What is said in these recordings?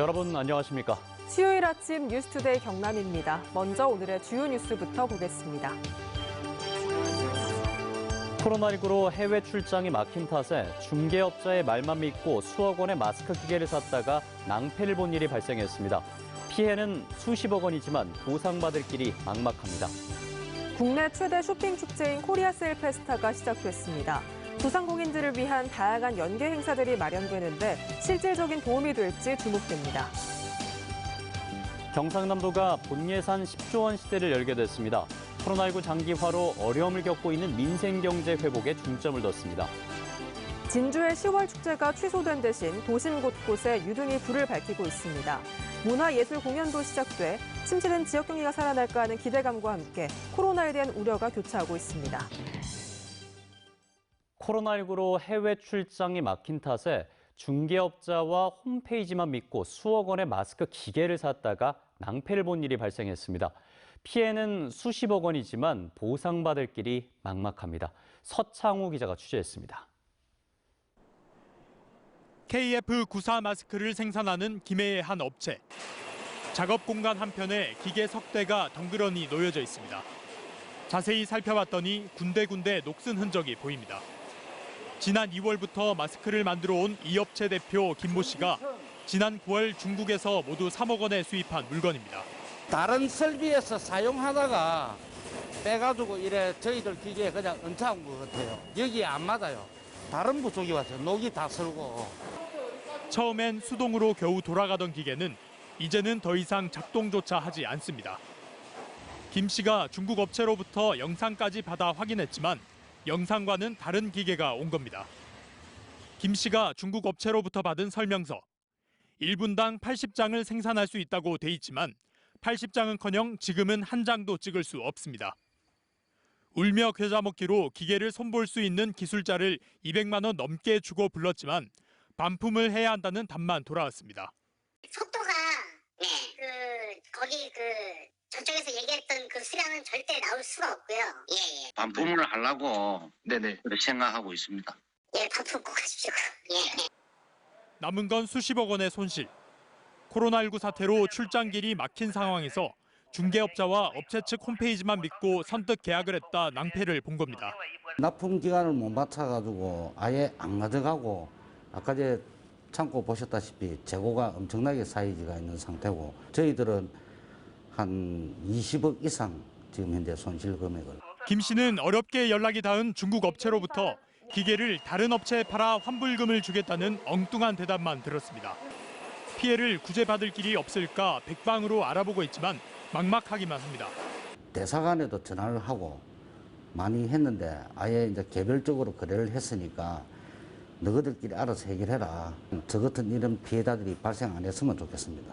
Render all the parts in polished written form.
여러분 안녕하십니까? 수요일 아침 뉴스투데이 경남입니다. 먼저 오늘의 주요 뉴스부터 보겠습니다. 코로나19로 해외 출장이 막힌 탓에 중개업자의 말만 믿고 수억 원의 마스크 기계를 샀다가 낭패를 본 일이 발생했습니다. 피해는 수십억 원이지만 보상받을 길이 막막합니다. 국내 최대 쇼핑 축제인 코리아 세일 페스타가 시작됐습니다. 소상공인들을 위한 다양한 연계 행사들이 마련되는데 실질적인 도움이 될지 주목됩니다. 경상남도가 본예산 10조 원 시대를 열게 됐습니다. 코로나19 장기화로 어려움을 겪고 있는 민생경제 회복에 중점을 뒀습니다. 진주의 10월 축제가 취소된 대신 도심 곳곳에 유등이 불을 밝히고 있습니다. 문화예술 공연도 시작돼 침체된 지역 경기가 살아날까 하는 기대감과 함께 코로나에 대한 우려가 교차하고 있습니다. 코로나19로 해외 출장이 막힌 탓에 중개업자와 홈페이지만 믿고 수억 원의 마스크 기계를 샀다가 낭패를 본 일이 발생했습니다. 피해는 수십억 원이지만 보상받을 길이 막막합니다. 서창우 기자가 취재했습니다. KF94 마스크를 생산하는 김해의 한 업체. 작업 공간 한편에 기계 석 대가 덩그러니 놓여져 있습니다. 자세히 살펴봤더니 군데군데 녹슨 흔적이 보입니다. 지난 2월부터 마스크를 만들어 온 이 업체 대표 김모 씨가 지난 9월 중국에서 모두 3억 원에 수입한 물건입니다. 다른 설비에서 사용하다가 빼가지고 이래 저희들 기계에 그냥 얹혀온 것 같아요. 여기에 안 맞아요. 다른 부속이 왔어요. 녹이 다 슬고. 처음엔 수동으로 겨우 돌아가던 기계는 이제는 더 이상 작동조차 하지 않습니다. 김 씨가 중국 업체로부터 영상까지 받아 확인했지만 영상과는 다른 기계가 온 겁니다. 김 씨가 중국 업체로부터 받은 설명서. 1분당 80장을 생산할 수 있다고 돼 있지만 80장은커녕 지금은 한 장도 찍을 수 없습니다. 울며 겨자 먹기로 기계를 손볼 수 있는 기술자를 200만 원 넘게 주고 불렀지만 반품을 해야 한다는 답만 돌아왔습니다. 속도가 거기 저쪽에서 얘기했던 그 수량은 절대 나올 수가 없고요. 예. 반품을 하려고 그렇게 생각하고 있습니다. 예, 반품 꼭 하십시오. 예. 남은 건 수십억 원의 손실. 코로나19 사태로 출장길이 막힌 상황에서 중개업자와 업체 측 홈페이지만 믿고 선뜻 계약을 했다 낭패를 본 겁니다. 납품 기간을 못 맞춰가지고 아예 안 가져가고 아까 제 창고 보셨다시피 재고가 엄청나게 사이즈가 있는 상태고 저희들은 한 20억 이상 지금 현재 손실 금액을. 김 씨는 어렵게 연락이 닿은 중국 업체로부터 기계를 다른 업체에 팔아 환불금을 주겠다는 엉뚱한 대답만 들었습니다. 피해를 구제받을 길이 없을까 백방으로 알아보고 있지만 막막하기만 합니다. 대사관에도 전화를 하고 많이 했는데 아예 이제 개별적으로 거래를 했으니까 너희들끼리 알아서 해결해라. 저 같은 이런 피해자들이 발생 안 했으면 좋겠습니다.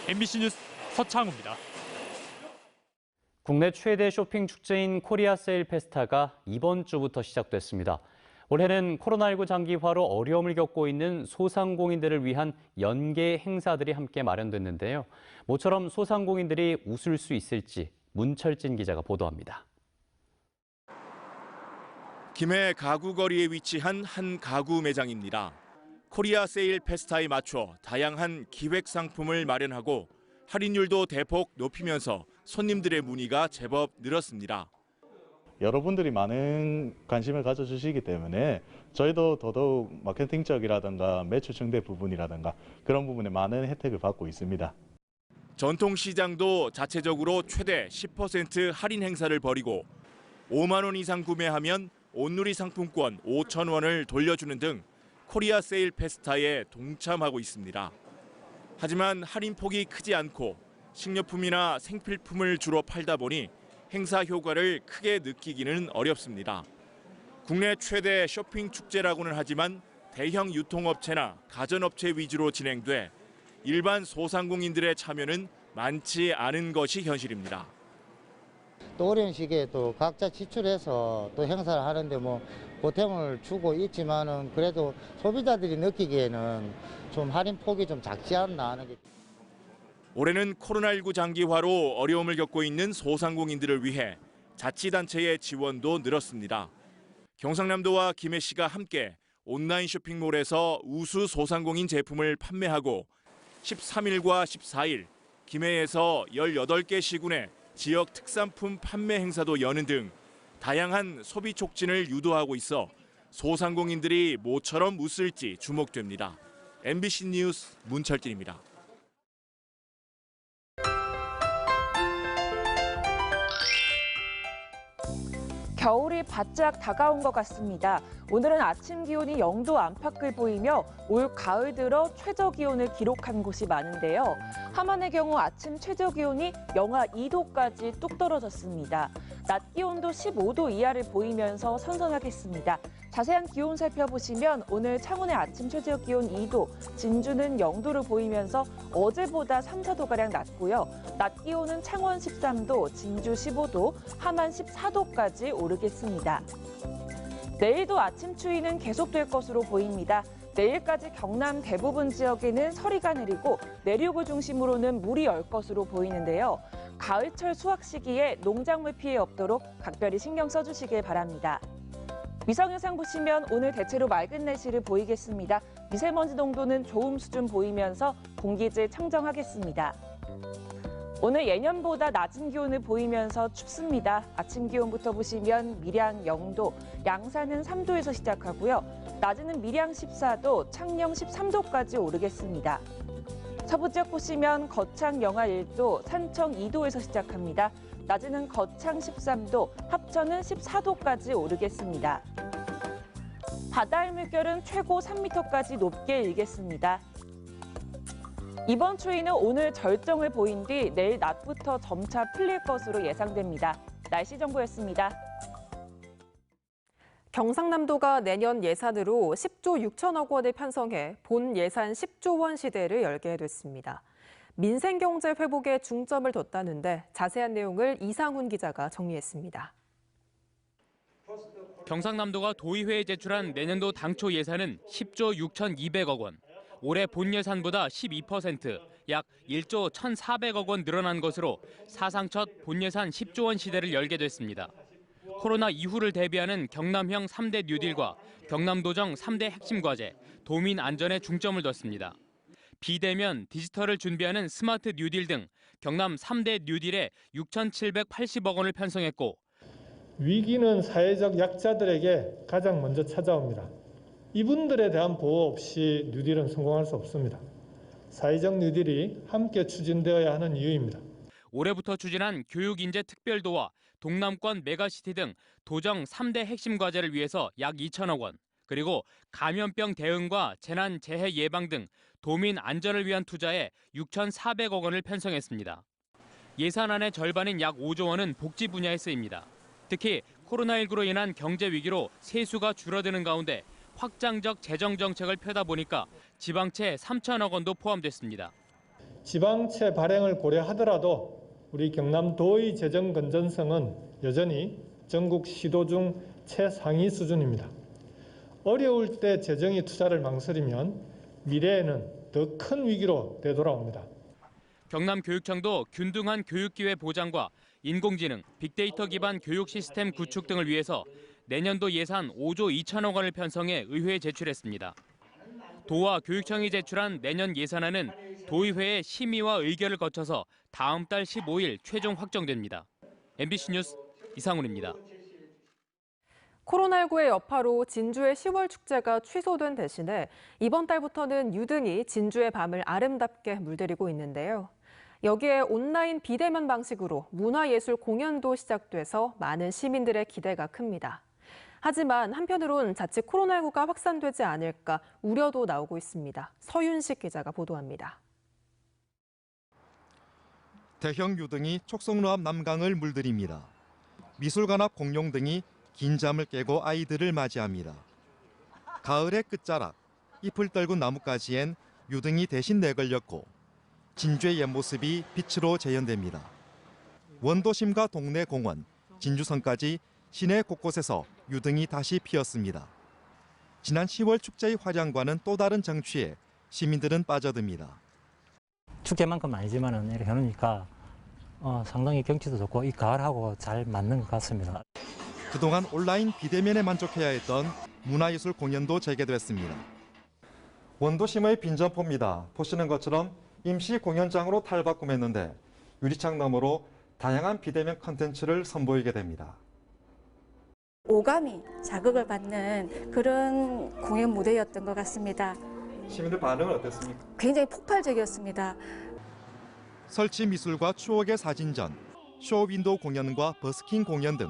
MBC 뉴스 서창우입니다. 국내 최대 쇼핑 축제인 코리아 세일 페스타가 이번 주부터 시작됐습니다. 올해는 코로나19 장기화로 어려움을 겪고 있는 소상공인들을 위한 연계 행사들이 함께 마련됐는데요. 모처럼 소상공인들이 웃을 수 있을지 문철진 기자가 보도합니다. 김해 가구거리에 위치한 한 가구 매장입니다. 코리아 세일 페스타에 맞춰 다양한 기획 상품을 마련하고 할인율도 대폭 높이면서 손님들의 문의가 제법 늘었습니다. 여러분들이 많은 관심을 가져주시기 때문에 저희도 더더욱 마케팅적이라든가 매출 증대 부분이라든가 그런 부분에 많은 혜택을 받고 있습니다. 전통시장도 자체적으로 최대 10% 할인 행사를 벌이고 5만 원 이상 구매하면 온누리 상품권 5천 원을 돌려주는 등 코리아 세일 페스타에 동참하고 있습니다. 하지만 할인 폭이 크지 않고 식료품이나 생필품을 주로 팔다 보니 행사 효과를 크게 느끼기는 어렵습니다. 국내 최대 쇼핑 축제라고는 하지만 대형 유통업체나 가전업체 위주로 진행돼 일반 소상공인들의 참여는 많지 않은 것이 현실입니다. 또 어려운 시기에 또 각자 지출해서 또 행사를 하는데 보탬을 주고 있지만은 그래도 소비자들이 느끼기에는 좀 할인 폭이 좀 작지 않나 하는 게. 올해는 코로나19 장기화로 어려움을 겪고 있는 소상공인들을 위해 자치단체의 지원도 늘었습니다. 경상남도와 김해시가 함께 온라인 쇼핑몰에서 우수 소상공인 제품을 판매하고 13일과 14일 김해에서 18개 시군의 지역 특산품 판매 행사도 여는 등 다양한 소비 촉진을 유도하고 있어 소상공인들이 모처럼 웃을지 주목됩니다. MBC 뉴스 문철진입니다. 겨울이 바짝 다가온 것 같습니다. 오늘은 아침 기온이 0도 안팎을 보이며 올 가을 들어 최저 기온을 기록한 곳이 많은데요. 함안의 경우 아침 최저 기온이 영하 2도까지 뚝 떨어졌습니다. 낮 기온도 15도 이하를 보이면서 선선하겠습니다. 자세한 기온 살펴보시면 오늘 창원의 아침 최저 기온 2도, 진주는 0도를 보이면서 어제보다 3, 4도가량 낮고요. 낮 기온은 창원 13도, 진주 15도, 함안 14도까지 오르겠습니다. 내일도 아침 추위는 계속될 것으로 보입니다. 내일까지 경남 대부분 지역에는 서리가 내리고 내륙을 중심으로는 물이 얼 것으로 보이는데요. 가을철 수확 시기에 농작물 피해 없도록 각별히 신경 써주시길 바랍니다. 위성 영상 보시면 오늘 대체로 맑은 날씨를 보이겠습니다. 미세먼지 농도는 좋음 수준 보이면서 공기질 청정하겠습니다. 오늘 예년보다 낮은 기온을 보이면서 춥습니다. 아침 기온부터 보시면 밀양 0도, 양산은 3도에서 시작하고요. 낮에는 밀양 14도, 창녕 13도까지 오르겠습니다. 서부 지역 보시면 거창 영하 1도, 산청 2도에서 시작합니다. 낮에는 거창 13도, 합천은 14도까지 오르겠습니다. 바다의 물결은 최고 3m까지 높게 일겠습니다. 이번 추위는 오늘 절정을 보인 뒤 내일 낮부터 점차 풀릴 것으로 예상됩니다. 날씨 정보였습니다. 경상남도가 내년 예산으로 10조 6천억 원을 편성해 본 예산 10조 원 시대를 열게 됐습니다. 민생경제 회복에 중점을 뒀다는데 자세한 내용을 이상훈 기자가 정리했습니다. 경상남도가 도의회에 제출한 내년도 당초 예산은 10조 6,200억 원. 올해 본 예산보다 12%, 약 1조 1,400억 원 늘어난 것으로 사상 첫 본 예산 10조 원 시대를 열게 됐습니다. 코로나 이후를 대비하는 경남형 3대 뉴딜과 경남도정 3대 핵심 과제, 도민 안전에 중점을 뒀습니다. 비대면, 디지털을 준비하는 스마트 뉴딜 등 경남 3대 뉴딜에 6,780억 원을 편성했고 위기는 사회적 약자들에게 가장 먼저 찾아옵니다. 이분들에 대한 보호 없이 뉴딜은 성공할 수 없습니다. 사회적 뉴딜이 함께 추진되어야 하는 이유입니다. 올해부터 추진한 교육인재 특별도와 동남권 메가시티 등 도정 3대 핵심 과제를 위해서 약 2천억 원, 그리고 감염병 대응과 재난 재해 예방 등 도민 안전을 위한 투자에 6,400억 원을 편성했습니다. 예산안의 절반인 약 5조 원은 복지 분야에 쓰입니다. 특히 코로나19로 인한 경제 위기로 세수가 줄어드는 가운데 확장적 재정 정책을 펴다 보니까 지방채 3천억 원도 포함됐습니다. 지방채 발행을 고려하더라도 우리 경남도의 재정 건전성은 여전히 전국 시도 중 최상위 수준입니다. 어려울 때 재정이 투자를 망설이면 미래에는 더 큰 위기로 되돌아옵니다. 경남교육청도 균등한 교육기회 보장과 인공지능, 빅데이터 기반 교육 시스템 구축 등을 위해서 내년도 예산 5조 2천억 원을 편성해 의회에 제출했습니다. 도와 교육청이 제출한 내년 예산안은 도의회의 심의와 의결을 거쳐서 다음 달 15일 최종 확정됩니다. MBC 뉴스 이상훈입니다. 코로나19의 여파로 진주의 10월 축제가 취소된 대신에 이번 달부터는 유등이 진주의 밤을 아름답게 물들이고 있는데요. 여기에 온라인 비대면 방식으로 문화예술 공연도 시작돼서 많은 시민들의 기대가 큽니다. 하지만 한편으론 자칫 코로나19가 확산되지 않을까 우려도 나오고 있습니다. 서윤식 기자가 보도합니다. 대형 유등이 촉성로 앞 남강을 물들입니다. 미술관 앞 공룡 등이 긴 잠을 깨고 아이들을 맞이합니다. 가을의 끝자락, 잎을 떨군 나뭇가지엔 유등이 대신 내걸렸고 진주의 옛 모습이 빛으로 재현됩니다. 원도심과 동네 공원, 진주성까지 시내 곳곳에서 유등이 다시 피었습니다. 지난 10월 축제의 화려함과는 또 다른 정취에 시민들은 빠져듭니다. 축제만큼은 아니지만은 이렇게 해놓으니까 상당히 경치도 좋고 이 가을하고 잘 맞는 것 같습니다. 그동안 온라인 비대면에 만족해야 했던 문화예술 공연도 재개됐습니다. 원도심의 빈점포입니다. 보시는 것처럼 임시 공연장으로 탈바꿈했는데 유리창 너머로 다양한 비대면 콘텐츠를 선보이게 됩니다. 오감이 자극을 받는 그런 공연 무대였던 것 같습니다. 시민들 반응은 어땠습니까? 굉장히 폭발적이었습니다. 설치 미술과 추억의 사진전, 쇼윈도우 공연과 버스킹 공연 등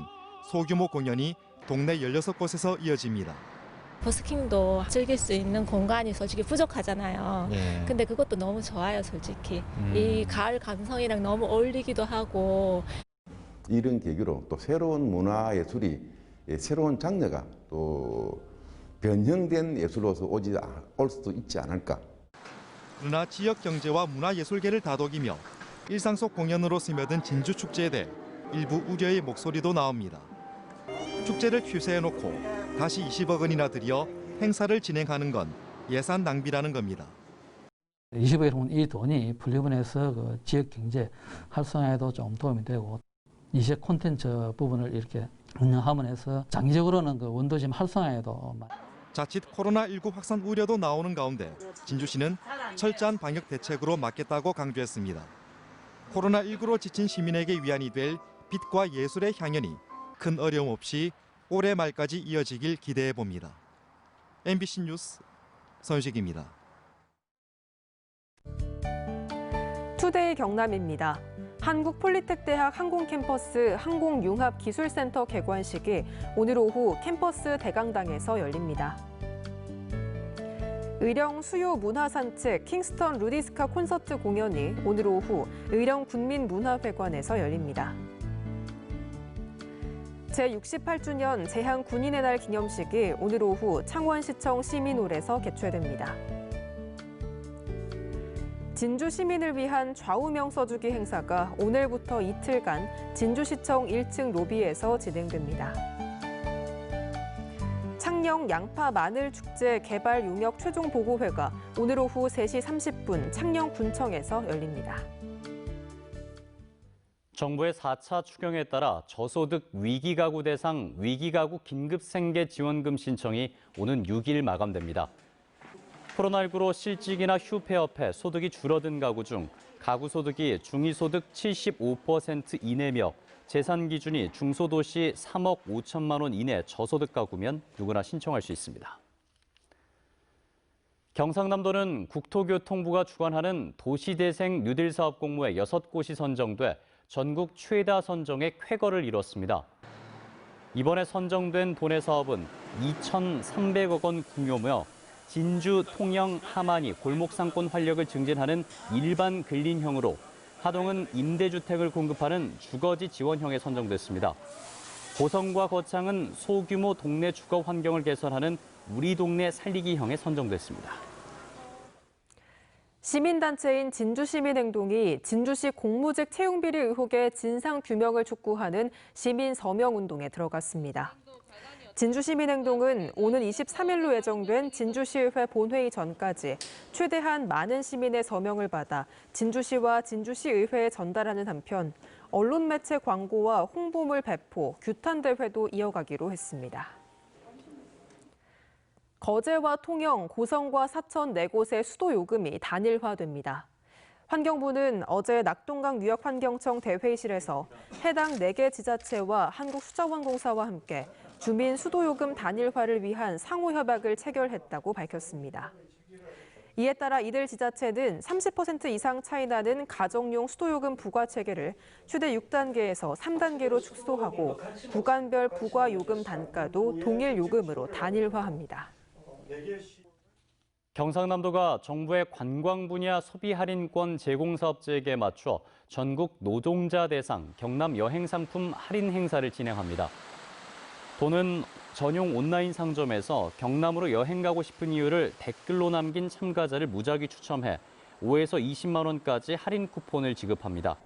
소규모 공연이 동네 16곳에서 이어집니다. 버스킹도 즐길 수 있는 공간이 솔직히 부족하잖아요. 네. 근데 그것도 너무 좋아요, 솔직히. 이 가을 감성이랑 너무 어울리기도 하고. 이런 계기로 또 새로운 문화예술이 새로운 장르가 또 변형된 예술로서 올 수도 있지 않을까. 그러나 지역 경제와 문화예술계를 다독이며 일상 속 공연으로 스며든 진주축제에 대해 일부 우려의 목소리도 나옵니다. 축제를 휴세해놓고 다시 20억 원이나 들여 행사를 진행하는 건 예산 낭비라는 겁니다. 20억이라는 이 돈이 분리분해서 그 지역 경제 활성화에도 좀 도움이 되고 이색 콘텐츠 부분을 이렇게 운영함으로 해서 장기적으로는 그 원도심 활성화에도 자칫 코로나19 확산 우려도 나오는 가운데 진주시는 철저한 방역 대책으로 막겠다고 강조했습니다. 코로나19로 지친 시민에게 위안이 될 빛과 예술의 향연이 큰 어려움 없이 올해 말까지 이어지길 기대해 봅니다. MBC 뉴스 서유식입니다. 투데이 경남입니다. 한국폴리텍대학 항공캠퍼스 항공융합기술센터 개관식이 오늘 오후 캠퍼스 대강당에서 열립니다. 의령 수요 문화산책 킹스턴 루디스카 콘서트 공연이 오늘 오후 의령 군민문화회관에서 열립니다. 제68주년 제한 군인의 날 기념식이 오늘 오후 창원시청 시민홀에서 개최됩니다. 진주 시민을 위한 좌우명 써주기 행사가 오늘부터 이틀간 진주시청 1층 로비에서 진행됩니다. 창녕 양파 마늘 축제 개발 용역 최종 보고회가 오늘 오후 3시 30분 창녕군청에서 열립니다. 정부의 4차 추경에 따라 저소득 위기가구 대상 위기가구 긴급생계지원금 신청이 오는 6일 마감됩니다. 코로나19로 실직이나 휴폐업해 소득이 줄어든 가구 중 가구 소득이 중위소득 75% 이내며 재산 기준이 중소도시 3억 5천만 원 이내 저소득 가구면 누구나 신청할 수 있습니다. 경상남도는 국토교통부가 주관하는 도시대생 뉴딜 사업 공모에 6곳이 선정돼 전국 최다 선정의 쾌거를 이뤘습니다. 이번에 선정된 도내 사업은 2,300억 원 규모며 진주, 통영, 함안이 골목상권 활력을 증진하는 일반 근린형으로 하동은 임대주택을 공급하는 주거지 지원형에 선정됐습니다. 고성과 거창은 소규모 동네 주거 환경을 개선하는 우리 동네 살리기형에 선정됐습니다. 시민단체인 진주시민행동이 진주시 공무직 채용비리 의혹의 진상규명을 촉구하는 시민서명운동에 들어갔습니다. 진주시민행동은 오는 23일로 예정된 진주시의회 본회의 전까지 최대한 많은 시민의 서명을 받아 진주시와 진주시의회에 전달하는 한편 언론 매체 광고와 홍보물 배포, 규탄 대회도 이어가기로 했습니다. 거제와 통영, 고성과 사천 4곳의 수도 요금이 단일화됩니다. 환경부는 어제 낙동강 뉴욕환경청 대회의실에서 해당 4개 지자체와 한국수자원공사와 함께 주민 수도요금 단일화를 위한 상호협약을 체결했다고 밝혔습니다. 이에 따라 이들 지자체는 30% 이상 차이 나는 가정용 수도요금 부과 체계를 최대 6단계에서 3단계로 축소하고 구간별 부과 요금 단가도 동일 요금으로 단일화합니다. 경상남도가 정부의 관광 분야 소비 할인권 제공 사업제에게 맞춰 전국 노동자 대상 경남 여행 상품 할인 행사를 진행합니다. 도는 전용 온라인 상점에서 경남으로 여행 가고 싶은 이유를 댓글로 남긴 참가자를 무작위 추첨해 5에서 20만 원까지 할인 쿠폰을 지급합니다.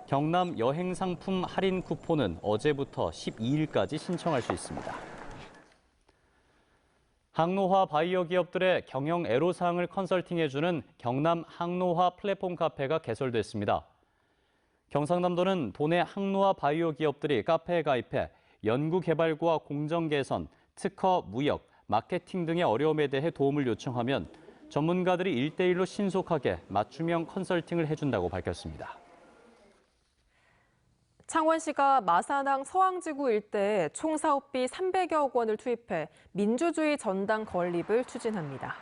경남 여행 상품 할인 쿠폰은 어제부터 12일까지 신청할 수 있습니다. 항노화 바이오 기업들의 경영 애로사항을 컨설팅해주는 경남 항노화 플랫폼 카페가 개설됐습니다. 경상남도는 도내 항노화 바이오 기업들이 카페에 가입해 연구 개발과 공정 개선, 특허, 무역, 마케팅 등의 어려움에 대해 도움을 요청하면 전문가들이 1대1로 신속하게 맞춤형 컨설팅을 해준다고 밝혔습니다. 창원시가 마산항 서항지구 일대에 총 사업비 300여 원을 투입해 민주주의 전당 건립을 추진합니다.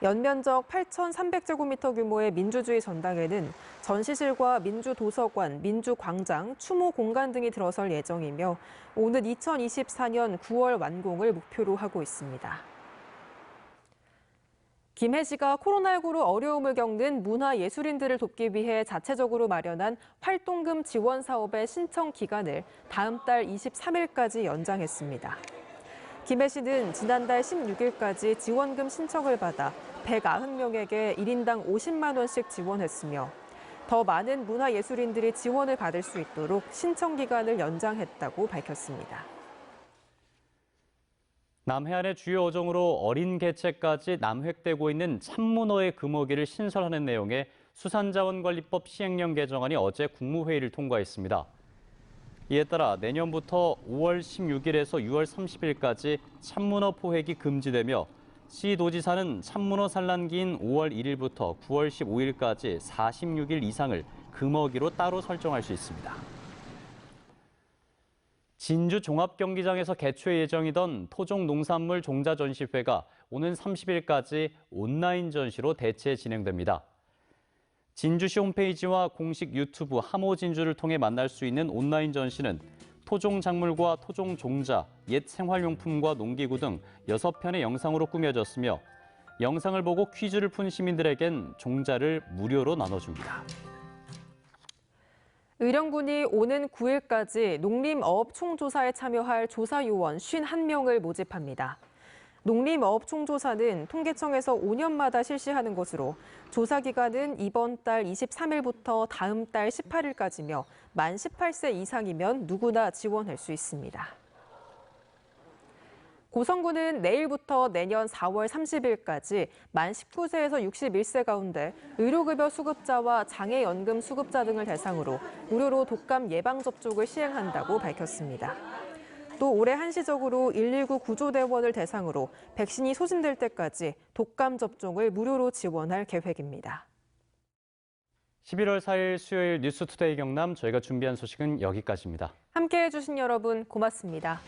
연면적 8,300제곱미터 규모의 민주주의 전당에는 전시실과 민주도서관, 민주광장, 추모공간 등이 들어설 예정이며 오는 2024년 9월 완공을 목표로 하고 있습니다. 김해시가 코로나19로 어려움을 겪는 문화예술인들을 돕기 위해 자체적으로 마련한 활동금 지원 사업의 신청 기간을 다음 달 23일까지 연장했습니다. 김해시는 지난달 16일까지 지원금 신청을 받아 190명에게 1인당 50만 원씩 지원했으며 더 많은 문화예술인들이 지원을 받을 수 있도록 신청 기간을 연장했다고 밝혔습니다. 남해안의 주요 어종으로 어린 개체까지 남획되고 있는 참문어의 금어기를 신설하는 내용의 수산자원관리법 시행령 개정안이 어제 국무회의를 통과했습니다. 이에 따라 내년부터 5월 16일에서 6월 30일까지 참문어 포획이 금지되며 시도지사는 참문어 산란기인 5월 1일부터 9월 15일까지 46일 이상을 금어기로 따로 설정할 수 있습니다. 진주 종합경기장에서 개최 예정이던 토종 농산물 종자 전시회가 오는 30일까지 온라인 전시로 대체 진행됩니다. 진주시 홈페이지와 공식 유튜브 하모진주를 통해 만날 수 있는 온라인 전시는 토종 작물과 토종 종자, 옛 생활용품과 농기구 등 6편의 영상으로 꾸며졌으며 영상을 보고 퀴즈를 푼 시민들에겐 종자를 무료로 나눠줍니다. 의령군이 오는 9일까지 농림어업 총조사에 참여할 조사요원 51명을 모집합니다. 농림어업 총조사는 통계청에서 5년마다 실시하는 것으로 조사 기간은 이번 달 23일부터 다음 달 18일까지며 만 18세 이상이면 누구나 지원할 수 있습니다. 고성군은 내일부터 내년 4월 30일까지 만 19세에서 61세 가운데 의료급여 수급자와 장애연금 수급자 등을 대상으로 무료로 독감 예방접종을 시행한다고 밝혔습니다. 또 올해 한시적으로 119 구조대원을 대상으로 백신이 소진될 때까지 독감 접종을 무료로 지원할 계획입니다. 11월 4일 수요일 뉴스투데이 경남 저희가 준비한 소식은 여기까지입니다. 함께해 주신 여러분 고맙습니다.